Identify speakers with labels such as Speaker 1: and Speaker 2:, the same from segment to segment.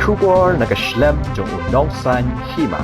Speaker 1: Shubor nakaslem jong unongsan hima.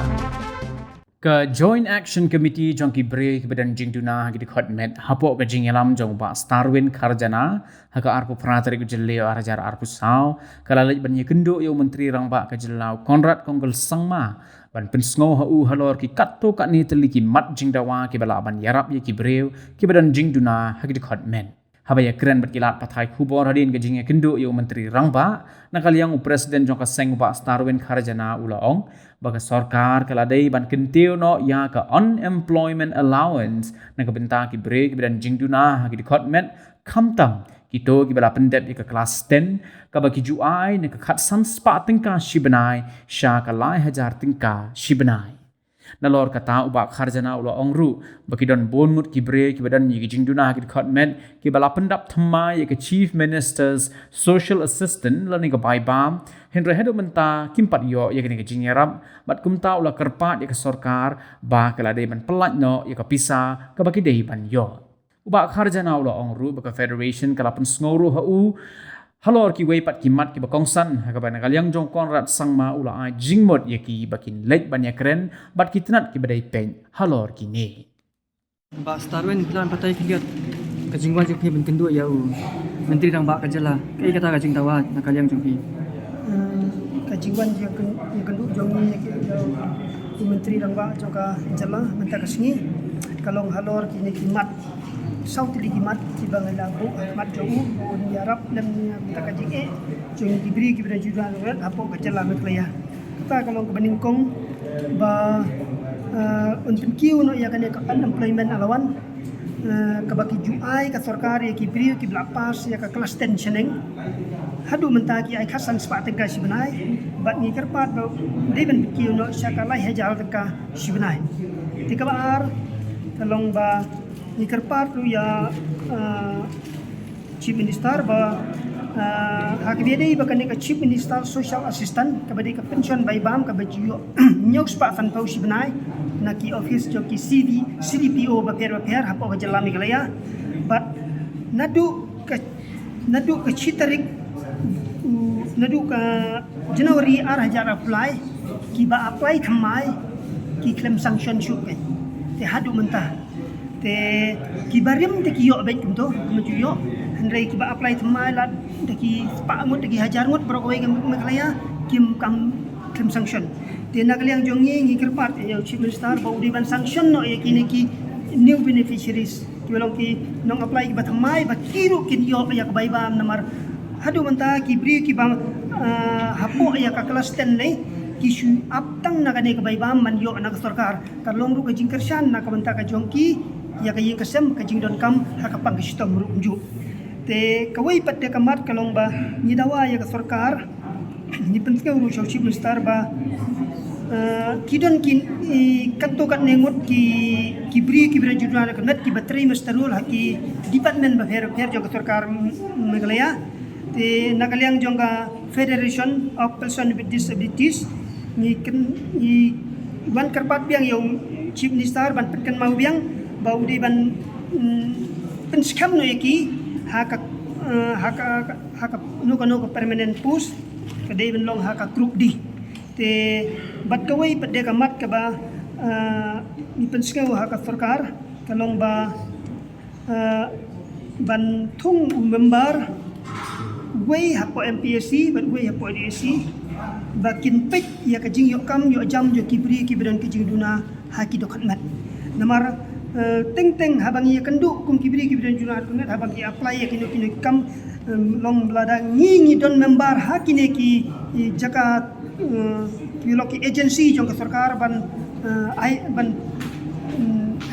Speaker 2: Ke Joint Action Committee jong kibre kebadan jing duna hagi dikhot met hapo ke jing yalam jong ba Starwin Kharjana haka arpu pratari ku jelle arajar arpu sao kalalaj ban yekendo yo menteri rang ba ke jelau Konrad Konggol Sangma ban pensngo hu halor ki katto ka ni teliki mat jing dawa ki bala ban yarap ye kibreu kebadan jing duna hagi dikhot met habaya keren berkilat pathai khubor hadin ke jing yekendo yo menteri rang ba nakaliang presiden jong ka seng ba Starwin Kharjana ulaong bagi sarkar kaladai ban kentiu no ya ka unemployment allowance na kabenta ki break bidan jingduna ki dikotment kamtam kito ki bala pendep ki kelas 10 ka bagi juai na ka khat sanspa tingka shibanai sha ka lai hajar tingka shibanai nalor kata ubak Kharjana ula ongru bagi don bonmut ki break ki badan ki jingduna ki dikotment ki bala pendap thamai ki chief minister's social assistant lani ka bai bam Henry Hedo menta kimpat yo ya kini kecing yarap bat kumta ula kerpat ya ke sorkar ba kelade ban pelat no ya ke pisa ke baki dehi ban yo ubak Kharjana ula ongru baka federation kalapan sngoru hu halor ki weipat kimat ki bakongsan ha ka ban kaliang jong Konrad Sangma ula a jingmot ya ki bakin late ban ya keren bat kitnat ki badai pen halor ki ne
Speaker 3: ba Starwin plan patai kiat kajingwan jong pi ben kendu ya u menteri rang ba kajala kai kata kajing tawat na kaliang jong pi
Speaker 4: kajingwan yang kenduk jong ni menteri rangba joka jala menta kasni kalong halor kini kimat sauti di kimat tibang lagu mat jong un yarap dan menta kajing jong diberi kibra juda rat apo kajala meklaya kita kalong kebeningkong ba untuk kiu no ya kan unemployment alawan kabaki juai ka sarkar ya kibri ki blapas ya ka kelas 10 seneng hadu mentaki ai khasan spa tengka sibnai bat ni kerpat ba deben kiu no sakalai hajal tengka sibnai tikabar kalong ba ni kerpat lu ya chief minister ba hakibede ba kan ka chief minister social assistant kabadi ka pension bai bam ka bajiyo nyok spa fan pau sibnai naki office jo ki CDPO ba per hapo ka jalami kalaya but nadu ka chitarik nadu ka January hajar apply ki ba apply thamai ki claim sanction shoot ke te hadu mentah te ki barim te ki yo bet kumto maju yo handrai ki ba apply thamai la te ki pa ngut te ki hajar ngut bro koi kalaya kim kam claim sanction te nagaliang jongi ngi kerpat ya chief minister ba udi ban sanction no ya kini ki new beneficiaries ki belong ki nong apply ki ba thamai ba kiru kin yo ya ka baibam namar hadu manta ki bri ki bang hapo ya ka kelas 10 nei ki shu aptang na kane ka baibam man yo na ka sarkar kalong ru ka jingkershan na ka manta ka jongki ya ka yeng kasem ka jingdon kam ha ka pang sistem ru unju te kawai patte kamat kalong ba ni dawa ya ka sarkar ni penting ru chief minister ba kidon kin katto kat nengot ki bri ki bra judana kanat ki batri mastarul haki department ba fer jo ka sarkar megalaya te nakaliang jongga Federation of Persons with Disabilities ni ban kerpat biang yung chief minister ban petkan mau biang bau di ban penskam no yaki haka no permanent post kadai ban long haka group D te bat kawai pade kamat ka ba ni penskam haka sarkar kalong ba ban thung member way hapo MPSC but way hapo DSC bakin pek ya kajing yo kam yo jam yo kibri kibran kajing duna haki do khatmat namar teng habang ya kendu kum kibri kibran duna kunat habang ya apply ya kino kam long blada ngi don member haki ne ki jaka ki agency jong ka sarkar ban ai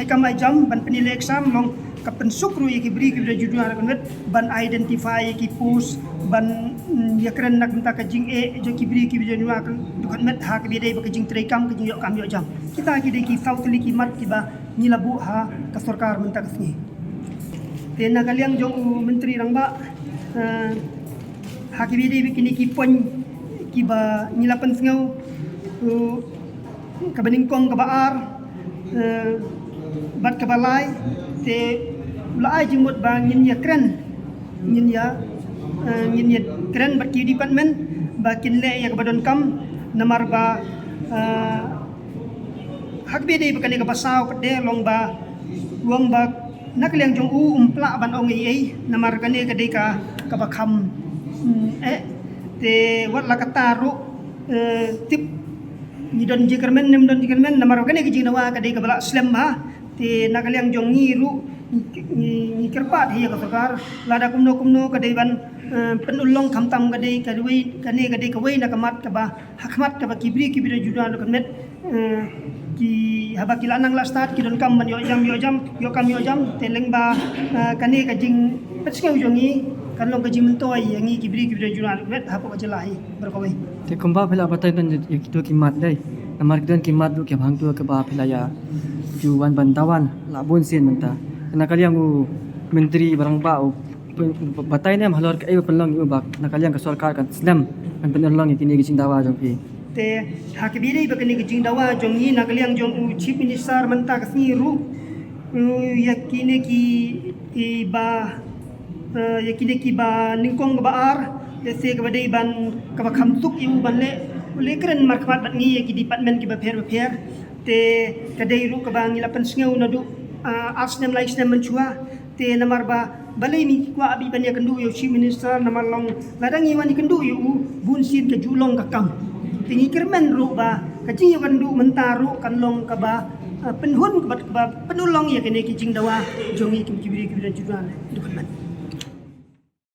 Speaker 4: kam ai jam ban penilai exam long kapan sukru ya kibri kibra juduna kunat ban identify ki post ban ya keren nak minta kajing jo kibri kibra juduna dukan met ha kibide ba kajing trekam kajing yo kam yo jam kita ki de ki sautli ki mat ki ba nilabu ha ka sarkar minta kasni te nagaliang jong menteri rangba ha kibide bikini ki pon ki ba nilapan sngau kabaningkong kabaar bat kabalai te ulai jimut bang nyin ya keren nyin ya keren bat ki department bakin le ya kabadon kam namar ba hak bede bakani ka pasau kade long ba wang ba nakliang jong umpla ban ong ei namar kane kade ka kabakam te wat la kataru tip ni don jikermen namar kane ki jinawa kade ka bala slam ha te nakliang jong ngiru ni kerpat hiya ka sakar lada kumno kade ban penulong kamtam kade kane kade kawai nakamat ka ba hakmat ka ba kibri judan kamet ki haba kilanang lastat ki don kam man yo jam teleng ba kane ka jing petsngau jongi kanlong ka jing mentoy yangi kibri judan kamet hapo ka jelahi berkawai
Speaker 3: te kumba phela batai dan kitu kimat dai namar kidan kimat lu ke bang tu ke ba phela ya juwan bantawan labun sin menta nakaliang u menteri barang ba batai ne halor ka ayo penlang yu bak nakaliang ka sarkar kan slam kan penlang kini gising dawa jong pi
Speaker 4: te hakibide bakani ka jing dawa jong yi nakaliang jong chief minister menta ka siru yakine ki ba ningkong ba ar dese ka badai ban ka ba khamtuk yu ban le kren markmat bat ngi ki department ki ba pher te kadai ru ka ba ngilapan sngau na du asnem lai snem menchua te namar ba balai mi kwa abi ban ya kendu yo chief minister namar long ladang i wani kendu yu bun sin ka julong ka kam tingi kermen ru ba ka jing yo kendu mentaru kan long ka ba penhun ka ba penulong ya kene ki jing dawa jongi ki kibiri judan du kan